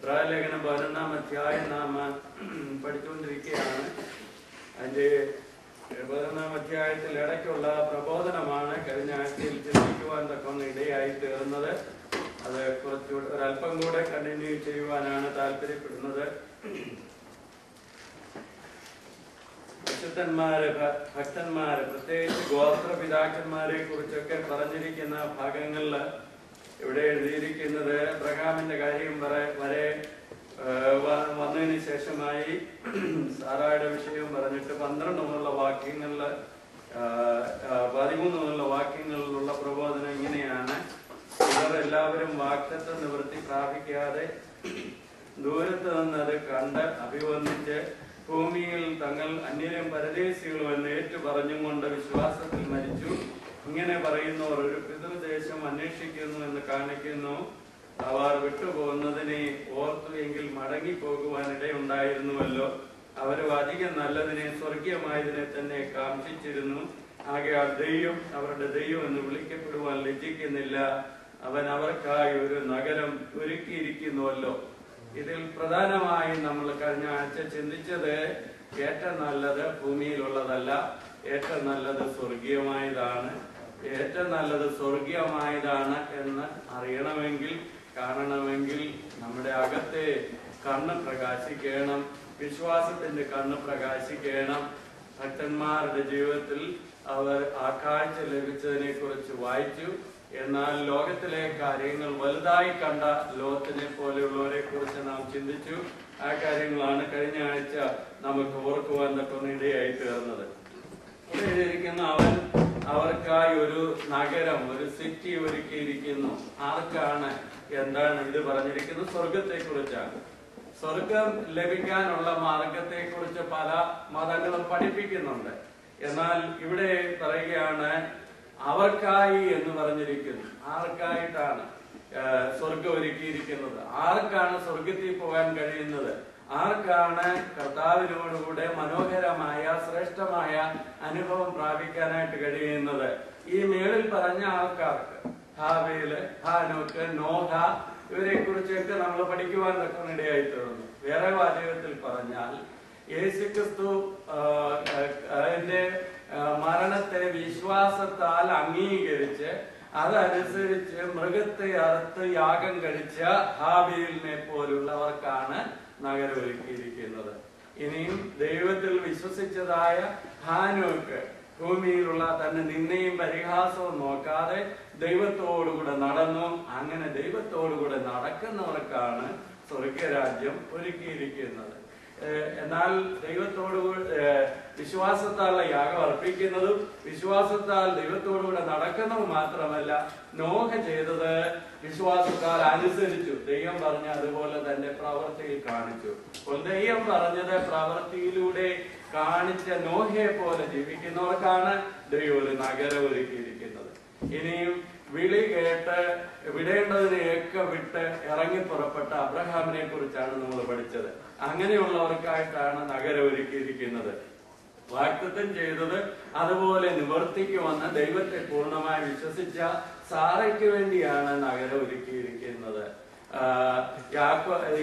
ഇബ്രാഹിം 11-ാം അധ്യായം നാം പഠിച്ചുകൊണ്ടിരിക്കുകയാണ്. അതിൻ്റെ 11-ാം അധ്യായത്തിൽ ഇടയ്ക്കുള്ള പ്രബോധനമാണ് കഴിഞ്ഞ ആഴ്ചയിൽ ചിന്തിക്കുവാൻ തക്കൊന്ന് ഇടയായി തീർന്നത്. അത് കുറച്ചുകൂടെ ഒരല്പം കൂടെ കണ്ടിന്യൂ ചെയ്യുവാനാണ് താല്പര്യപ്പെടുന്നത്. വിശുദ്ധന്മാര്, ഭക്തന്മാര്, പ്രത്യേകിച്ച് ഗോത്രപിതാക്കന്മാരെ കുറിച്ചൊക്കെ പറഞ്ഞിരിക്കുന്ന ഭാഗങ്ങളിൽ ഇവിടെ എഴുതിയിരിക്കുന്നത് അബ്രഹാമിന്റെ കാര്യം വരെ വന്നതിന് ശേഷമായി സാറായുടെ വിഷയം പറഞ്ഞിട്ട് 12 മുതലുള്ള വാക്യങ്ങളിൽ 13 മുതലുള്ള വാക്യങ്ങളിലുള്ള പ്രബോധനം ഇങ്ങനെയാണ്: ഇവർ എല്ലാവരും വാഗ്ദത്തം നിവൃത്തി പ്രാപിക്കാതെ ദൂരത്ത് നിന്ന് അത് കണ്ട് അഭിവന്ദിച്ച് ഭൂമിയിൽ തങ്ങൾ അന്യരും പരദേശികളും എന്ന് ഏറ്റു പറഞ്ഞും കൊണ്ട് വിശ്വാസത്തിൽ മരിച്ചു. ഇങ്ങനെ പറയുന്നവർ ഒരു പിതൃദേശം അന്വേഷിക്കുന്നു എന്ന് കാണിക്കുന്നു. അവർ വിട്ടുപോകുന്നതിനെ ഓർത്തു എങ്കിൽ മടങ്ങിപ്പോകുവാനിടയുണ്ടായിരുന്നുവല്ലോ. അവരും അധികം നല്ലതിനെ, സ്വർഗീയമായതിനെ തന്നെ കാംക്ഷിച്ചിരുന്നു. ആകയാൽ ദൈവം അവരുടെ ദൈവം എന്ന് വിളിക്കപ്പെടുവാൻ ലജ്ജിക്കുന്നില്ല. അവൻ അവർക്കായി ഒരു നഗരം ഒരുക്കിയിരിക്കുന്നുവല്ലോ. ഇതിൽ പ്രധാനമായും നമ്മൾ കഴിഞ്ഞ ആഴ്ച ചിന്തിച്ചത് ഏറ്റവും നല്ലത് ഭൂമിയിലുള്ളതല്ല, ഏറ്റവും നല്ലത് സ്വർഗീയമായതാണ്. ഏറ്റവും നല്ലത് സ്വർഗീയമായതാണ് എന്ന് അറിയണമെങ്കിൽ, കാണണമെങ്കിൽ നമ്മുടെ അകത്തെ കണ്ണ് പ്രകാശിക്കണം, വിശ്വാസത്തിന്റെ കണ്ണ് പ്രകാശിക്കണം. ഭക്തന്മാരുടെ ജീവിതത്തിൽ അവർ ആ കാഴ്ച ലഭിച്ചതിനെ കുറിച്ച് വായിച്ചു. എന്നാൽ ലോകത്തിലെ കാര്യങ്ങൾ വലുതായി കണ്ട ലോകത്തിനെ പോലെയുള്ളവരെ കുറിച്ച് നാം ചിന്തിച്ചു. ആ കാര്യങ്ങളാണ് കഴിഞ്ഞ ആഴ്ച നമുക്ക് ഓർക്കുവാൻ തക്കുന്ന ഇടയായി തീർന്നത്. എഴുതിയിരിക്കുന്ന അവൻ അവർക്കായി ഒരു നഗരം, ഒരു സിറ്റി ഒരുക്കിയിരിക്കുന്നു. ആർക്കാണ്? എന്താണ് ഇത് പറഞ്ഞിരിക്കുന്നത്? സ്വർഗത്തെ കുറിച്ചാണ്. സ്വർഗം ലഭിക്കാനുള്ള മാർഗത്തെ കുറിച്ച് പല മതങ്ങളും പഠിപ്പിക്കുന്നുണ്ട്. എന്നാൽ ഇവിടെ പറയുകയാണ് അവർക്കായി എന്ന് പറഞ്ഞിരിക്കുന്നു. ആർക്കായിട്ടാണ് സ്വർഗം ഒരുക്കിയിരിക്കുന്നത്? ആർക്കാണ് സ്വർഗത്തിൽ പോകാൻ കഴിയുന്നത്? ആർക്കാണ് കർത്താവിനോടുകൂടെ മനോഹരമായ ശ്രേഷ്ഠമായ അനുഭവം പ്രാപിക്കാനായിട്ട് കഴിയുന്നത്? ഈ മേളിൽ പറഞ്ഞ ആൾക്കാർക്ക്, ഹാബേല്, ഹാനോക്ക്, നോഹ, ഇവരെ കുറിച്ചൊക്കെ നമ്മൾ പഠിക്കുവാൻ തക്കനിടയായി തീർന്നു. വേറെ വാചകത്തിൽ പറഞ്ഞാൽ യേശുക്രിസ്തു അതിന്റെ മരണത്തെ വിശ്വാസത്താൽ അംഗീകരിച്ച് അതനുസരിച്ച് മൃഗത്തെ അറുത്ത് യാഗം കഴിച്ച ഹാബീലിനെ പോലുള്ളവർക്കാണ് നഗരം ഒരുക്കിയിരിക്കുന്നത്. ഇനിയും ദൈവത്തിൽ വിശ്വസിച്ചതായ ഹാനോക്ക് ഭൂമിയിലുള്ള തന്നെ നിന്നെയും പരിഹാസവും നോക്കാതെ ദൈവത്തോടുകൂടെ നടന്നു. അങ്ങനെ ദൈവത്തോടുകൂടെ നടക്കുന്നവർക്കാണ് സ്വർഗരാജ്യം ഒരുക്കിയിരിക്കുന്നത്. എന്നാൽ വിശ്വാസത്താലുള്ള യാഗം അർപ്പിക്കുന്നതും വിശ്വാസത്താൽ ദൈവത്തോടുകൂടെ നടക്കുന്നതും മാത്രമല്ല, നോഹ ചെയ്തത് വിശ്വാസത്താൽ അനുസരിച്ചു. ദൈവം പറഞ്ഞ അതുപോലെ തന്നെ പ്രവൃത്തിയിൽ കാണിച്ചു. അപ്പോൾ ദൈവം പറഞ്ഞത് പ്രവൃത്തിയിലൂടെ കാണിച്ച നോഹയെ പോലെ ജീവിക്കുന്നവർക്കാണ് ദൈവം ഒരു നഗരം ഒരുക്കിയിരിക്കുന്നത്. ഇനിയും വിളി കേട്ട് വിടേണ്ടതിനെയൊക്കെ വിട്ട് ഇറങ്ങി പുറപ്പെട്ട അബ്രഹാമിനെ കുറിച്ചാണ് നമ്മൾ പഠിച്ചത്. അങ്ങനെയുള്ളവർക്കായിട്ടാണ് നഗരം ഒരുക്കിയിരിക്കുന്നത്. വാഗ്ദത്തം ചെയ്തത് അതുപോലെ നിവർത്തിക്കുമെന്ന് ദൈവത്തെ പൂർണ്ണമായി വിശ്വസിച്ച സാറയ്ക്ക് വേണ്ടിയാണ് നഗരം ഒരുക്കിയിരിക്കുന്നത്.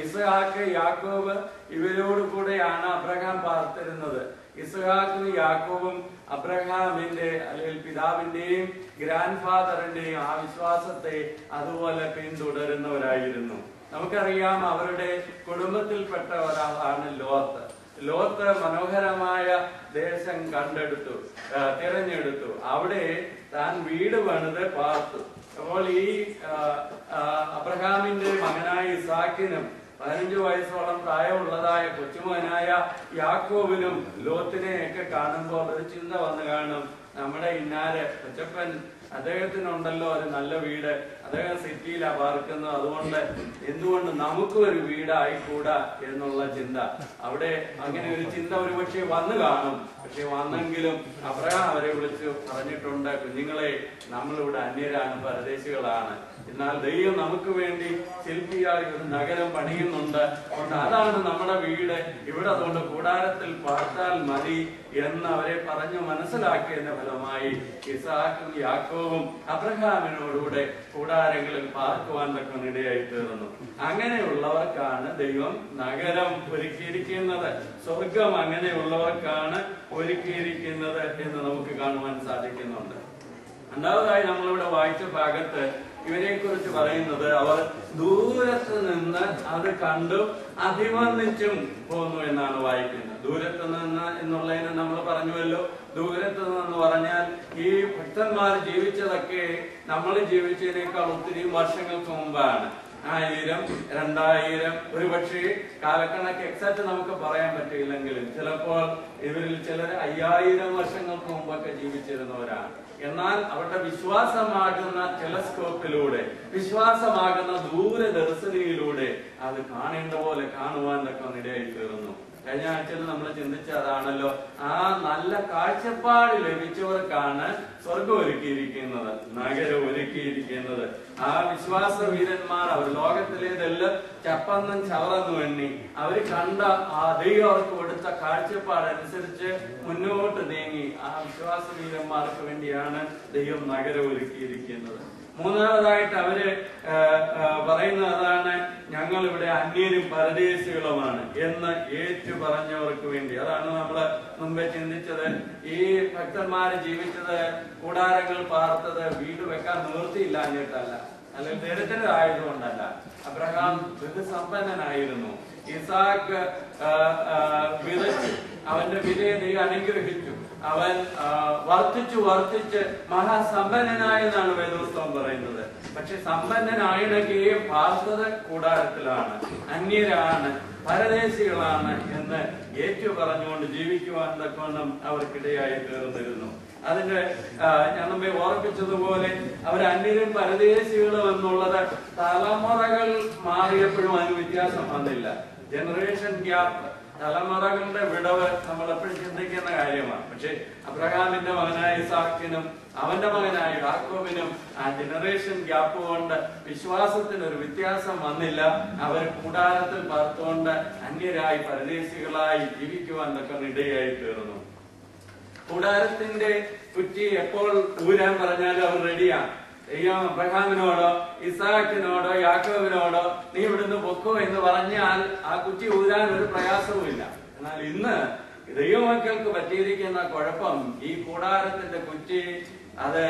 ഇസ്ഹാക്ക്, യാക്കോബ് ഇവരോട് കൂടെയാണ് അബ്രഹാം പാർത്തിരുന്നത്. ഇസ്ഹാക്കും യാക്കോബും അബ്രഹാമിന്റെ അല്ലെങ്കിൽ പിതാവിന്റെയും ഗ്രാൻഡ് ഫാദറിന്റെയും ആ വിശ്വാസത്തെ അതുപോലെ പിന്തുടരുന്നവരായിരുന്നു. നമുക്കറിയാം അവരുടെ കുടുംബത്തിൽപ്പെട്ട ഒരാളാണ് ലോത്ത്. ലോത്ത് മനോഹരമായ ദേശം കണ്ടെടുത്തു, തിരഞ്ഞെടുത്തു. അവിടെ താൻ വീട് പണിത് പാർത്തു. അപ്പോൾ ഈ അബ്രഹാമിന്റെ മകനായ ഇസാക്കിനും 15 വയസ്സോളം പ്രായമുള്ളതായ കൊച്ചുമകനായ യാക്കോബിനും ലോത്തിനെയൊക്കെ കാണുമ്പോൾ ഒരു ചിന്ത വന്നു കാണും, നമ്മുടെ ഇന്നാര് കൊച്ചപ്പൻ അദ്ദേഹത്തിനുണ്ടല്ലോ ഒരു നല്ല വീട്, അദ്ദേഹം സിറ്റിയിലാണ് പാർക്കുന്നത്, അതുകൊണ്ട് എന്തുകൊണ്ട് നമുക്കും ഒരു വീടായിക്കൂടാ എന്നുള്ള ചിന്ത. അവിടെ അങ്ങനെ ഒരു ചിന്ത ഒരുപക്ഷെ വന്നു കാണും. പക്ഷെ വന്നെങ്കിലും അബ്രഹാം അവരെ വിളിച്ചു പറഞ്ഞിട്ടുണ്ട്, കുഞ്ഞുങ്ങളെ, നമ്മളിവിടെ അന്യരാണ്, പരദേശികളാണ്. എന്നാൽ ദൈവം നമുക്ക് വേണ്ടി ശില്പിയായി ഒരു നഗരം പണിയുന്നുണ്ട്. അതാണ് നമ്മുടെ വീട്, ഇവിടെ അതുകൊണ്ട് കൂടാരത്തിൽ പാർത്താൽ മതി എന്ന് അവരെ പറഞ്ഞു മനസ്സിലാക്കിയതിന്റെ ഫലമായി ഇസാക്കും യാക്കോബും അബ്രഹാമിനോടുകൂടെ കൂടാരങ്ങളിൽ പാർക്കുവാൻ തക്ക ഇടയായി തീർന്നു. അങ്ങനെയുള്ളവർക്കാണ് ദൈവം നഗരം ഒരുക്കിയിരിക്കുന്നത്. സ്വർഗം അങ്ങനെയുള്ളവർക്കാണ് ഒരുക്കിയിരിക്കുന്നത് എന്ന് നമുക്ക് കാണുവാൻ സാധിക്കുന്നുണ്ട്. രണ്ടാമതായി നമ്മളിവിടെ വായിച്ച ഭാഗത്ത് ഇവരെ കുറിച്ച് പറയുന്നത് അവർ ദൂരത്ത് നിന്ന് അത് കണ്ടു അഭിവർണിച്ചും പോന്നു എന്നാണ് വായിക്കുന്നത്. ദൂരത്ത് നിന്ന് എന്നുള്ളതിന് നമ്മൾ പറഞ്ഞുവല്ലോ, ദൂരത്ത് നിന്ന് പറഞ്ഞാൽ ഈ ഭക്തന്മാർ ജീവിച്ചതൊക്കെ നമ്മൾ ജീവിച്ചതിനേക്കാൾ ഒത്തിരി വർഷങ്ങൾക്ക് മുമ്പാണ്. 1000, 2000, ഒരു പക്ഷേ കാലക്കണക്ക് എക്സാക്ട് നമുക്ക് പറയാൻ പറ്റിയില്ലെങ്കിലും ചിലപ്പോൾ ഇവരിൽ ചിലർ 5000 വർഷങ്ങൾക്ക് മുമ്പൊക്കെ ജീവിച്ചിരുന്നവരാണ്. എന്നാൽ അവരുടെ വിശ്വാസമാകുന്ന ടെലസ്കോപ്പിലൂടെ, വിശ്വാസമാകുന്ന ദൂരദർശിനിയിലൂടെ അത് കാണേണ്ട പോലെ കാണുവാൻ തക്ക ഇടയായി തീർന്നു. കഴിഞ്ഞ ആഴ്ചയിൽ നമ്മൾ ചിന്തിച്ചതാണല്ലോ, ആ നല്ല കാഴ്ചപ്പാട് ലഭിച്ചവർക്കാണ് സ്വർഗം ഒരുക്കിയിരിക്കുന്നത്, നഗരം ഒരുക്കിയിരിക്കുന്നത്. ആ വിശ്വാസ വീരന്മാർ അവർ ലോകത്തിലേതെല്ലാം ചപ്പന്നും ചവറന്നും എണ്ണി അവർ കണ്ട ആ ദൈവം അവർക്ക് കൊടുത്ത കാഴ്ചപ്പാടനുസരിച്ച് മുന്നോട്ട് നീങ്ങി ആ വിശ്വാസ വീരന്മാർക്ക് വേണ്ടിയാണ് ദൈവം നഗരം ഒരുക്കിയിരിക്കുന്നത്. മൂന്നാമതായിട്ട് അവര് പറയുന്നത് അതാണ്, ഞങ്ങൾ ഇവിടെ അന്യരും പരദേശികളുമാണ് എന്ന് ഏറ്റു പറഞ്ഞവർക്ക് വേണ്ടി. അതാണ് നമ്മള് മുമ്പേ ചിന്തിച്ചത്. ഈ ഭക്തന്മാര് ജീവിച്ചത്, കൂടാരങ്ങൾ പാർത്തത് വീട് വെക്കാൻ നിവൃത്തിയില്ല എന്നിട്ടല്ല, അല്ലെങ്കിൽ ദരിദ്രരായതുകൊണ്ടല്ല. അബ്രഹാം ബഹുസമ്പന്നനായിരുന്നു. ഇസാക്ക് വിതച്ചു, അവന്റെ വിലയെ ദൈവം അനുഗ്രഹിച്ചു. അവൻ വർദ്ധിച്ച് മഹാസമ്പന്നനായെന്നാണ് വേദപുസ്തകം പറയുന്നത്. പക്ഷെ സമ്പന്നനായിടക്കുകയും പാർത്തത് കൂടാരത്തിലാണ്, അന്യരാണ്, പരദേശികളാണ് എന്ന് ഏറ്റു പറഞ്ഞുകൊണ്ട് ജീവിക്കുവാൻ തക്കവണ്ണം അവർക്കിടയായി തീർന്നിരുന്നു. അതിന്റെ ഞാൻ നമ്മെ ഓർപ്പിച്ചതുപോലെ അവർ അന്യരും പരദേശികളും എന്നുള്ളത് തലമുറകൾ മാറിയപ്പോഴും അതിന് വ്യത്യാസം വന്നില്ല. ജനറേഷൻ ഗ്യാപ്പ്, തലമുറകളുടെ വിടവ് നമ്മൾ എപ്പോഴും ചിന്തിക്കുന്ന കാര്യമാണ്. പക്ഷെ അബ്രഹാമിന്റെ മകനായ ഇസാക്കിനും അവന്റെ മകനായ യാക്കോബിനും ആ ജനറേഷൻ ഗ്യാപ്പ് കൊണ്ട് വിശ്വാസത്തിനൊരു വ്യത്യാസം വന്നില്ല. അവർ കൂടാരത്തിൽ പാർത്തുകൊണ്ട് അന്യരായി പരദേശികളായി ജീവിക്കുവാൻ തക്ക ഇടയായി തീർന്നു. കൂടാരത്തിന്റെ കുറ്റി എപ്പോൾ ഊരാൻ പറഞ്ഞാലും അവർ റെഡിയാണ്. ദൈവം അബ്രഹാമിനോടോ ഇസാക്കിനോടോ യാക്കോബിനോടോ നീ ഇവിടുന്ന് പൊക്കോ എന്ന് പറഞ്ഞാൽ ആ കുറ്റി ഊരാൻ ഒരു പ്രയാസവും ഇല്ല. എന്നാൽ ഇന്ന് ദൈവമക്കൾക്ക് പറ്റിയിരിക്കുന്ന കുഴപ്പം, ഈ കൂടാരത്തിന്റെ കുറ്റി അത്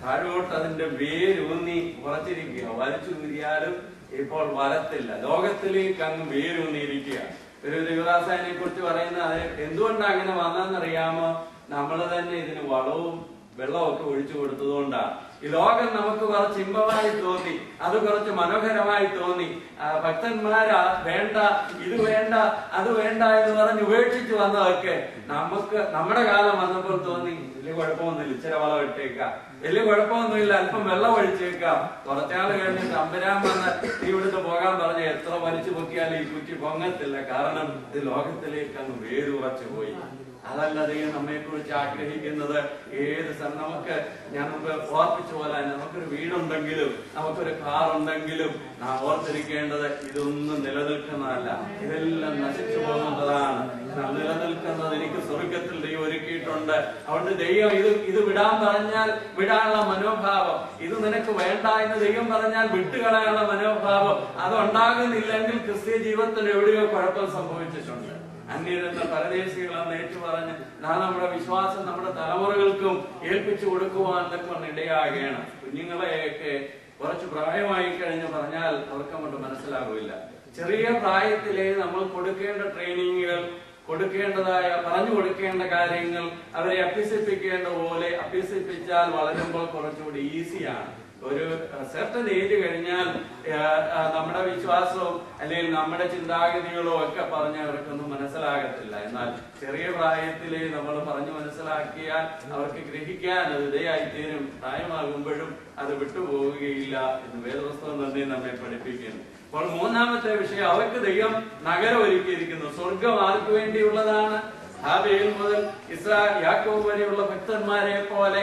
താഴോട്ട് അതിന്റെ വേരൂന്നി ഉറച്ചിരിക്കുക. വലിച്ചു ഊരിയാലും ഇപ്പോൾ വരത്തില്ല, ലോകത്തിലേക്ക് അങ്ങ് വേരൂന്നിയിരിക്കുക. ഒരു ദേവദാസനെ കുറിച്ച് പറയുന്നത് അത് എന്തുകൊണ്ടാണ് അങ്ങനെ വന്നതെന്നറിയാമോ? നമ്മൾ തന്നെ ഇതിന് വളവും വെള്ളമൊക്കെ ഒഴിച്ചു കൊടുത്തതുകൊണ്ടാണ്. ഈ ലോകം നമുക്ക് കുറച്ച് ഇമ്പമായി തോന്നി, അത് കുറച്ച് മനോഹരമായി തോന്നി. ഭക്തന്മാരാ വേണ്ട, ഇത് വേണ്ട, അത് വേണ്ട എന്ന് പറഞ്ഞ് ഉപേക്ഷിച്ചു വന്നതൊക്കെ നമുക്ക് നമ്മുടെ കാലം വന്നപ്പോൾ തോന്നി വലിയ കുഴപ്പമൊന്നുമില്ല, ഇച്ചിരി വളം ഇട്ടേക്കാം, വലിയ കുഴപ്പമൊന്നുമില്ല, അല്പം വെള്ളം ഒഴിച്ചേക്കാം. കുറച്ചാൾ കഴിഞ്ഞിട്ട് അമ്പരാൻ വന്ന് ഇവിടുന്ന് പോകാൻ പറഞ്ഞ് എത്ര വലിച്ചു പൊക്കിയാലും ഈ കുറ്റി പൊങ്ങത്തില്ല. കാരണം ഇത് ലോകത്തിലേക്ക് അങ്ങ് വേരുറച്ചു പോയി. അതല്ല ദൈവം നമ്മെ കുറിച്ച് ആഗ്രഹിക്കുന്നത്. നമുക്ക് ഞാൻ മുമ്പ് ഓർപ്പിച്ച പോലെ നമുക്കൊരു വീടുണ്ടെങ്കിലും നമുക്കൊരു കാർ ഉണ്ടെങ്കിലും നാം ഓർത്തിരിക്കേണ്ടത് ഇതൊന്നും നിലനിൽക്കുന്നതല്ല, ഇതെല്ലാം നശിച്ചു പോകുന്നതാണ്. നിലനിൽക്കുന്നത് എനിക്ക് സ്വർഗത്തിൽ ദൈവം ഒരുക്കിയിട്ടുണ്ട്. അതുകൊണ്ട് ദൈവം ഇത് വിടാൻ പറഞ്ഞാൽ വിടാനുള്ള മനോഭാവം, ഇത് നിനക്ക് വേണ്ട എന്ന് ദൈവം പറഞ്ഞാൽ വിട്ടുകളയാനുള്ള മനോഭാവം അതുണ്ടാകുന്നില്ലെങ്കിൽ ക്രിസ്തീയ ജീവിതത്തിൽ എവിടെയോ കുഴപ്പം സംഭവിച്ചിട്ടുണ്ട്. അന്യരെന്ന പരദേശികളെന്ന് ഏറ്റുപറഞ്ഞ് നമ്മുടെ വിശ്വാസം നമ്മുടെ തലമുറകൾക്കും ഏൽപ്പിച്ചു കൊടുക്കുവാൻ ഇടയാകണം. കുഞ്ഞുങ്ങളെയൊക്കെ കുറച്ച് പ്രായമായി കഴിഞ്ഞ് പറഞ്ഞാൽ അവർക്ക് അങ്ങോട്ട് മനസ്സിലാകില്ല. ചെറിയ പ്രായത്തിലെ നമ്മൾ കൊടുക്കേണ്ട ട്രെയിനിങ്ങുകൾ, കൊടുക്കേണ്ടതായ പറഞ്ഞു കൊടുക്കേണ്ട കാര്യങ്ങൾ അവരെ അഭ്യസിപ്പിക്കേണ്ട പോലെ അഭ്യസിപ്പിച്ചാൽ വളരുമ്പോൾ കുറച്ചുകൂടി ഈസിയാണ്. ഒരു സെർട്ടൻ ഏജ് കഴിഞ്ഞാൽ നമ്മുടെ വിശ്വാസവും അല്ലെങ്കിൽ നമ്മുടെ ചിന്താഗതികളോ ഒക്കെ പറഞ്ഞ് അവർക്കൊന്നും മനസ്സിലാകത്തില്ല. എന്നാൽ ചെറിയ പ്രായത്തില് നമ്മൾ പറഞ്ഞു മനസ്സിലാക്കിയാൽ അവർക്ക് ഗ്രഹിക്കാൻ അത് ഇടയായിത്തീരും. പ്രായമാകുമ്പോഴും അത് വിട്ടുപോവുകയില്ല എന്ന് വേദപുസ്തകം തന്നെ നമ്മെ പഠിപ്പിക്കുന്നു. അപ്പോൾ മൂന്നാമത്തെ വിഷയം, അവർക്ക് ദൈവം നഗരം ഒരുക്കിയിരിക്കുന്നു. സ്വർഗം ആർക്ക് വേണ്ടിയുള്ളതാണ്? ഹാബേൽ മുതൽ യാക്കോബ് വരെയുള്ള ഭക്തന്മാരെ പോലെ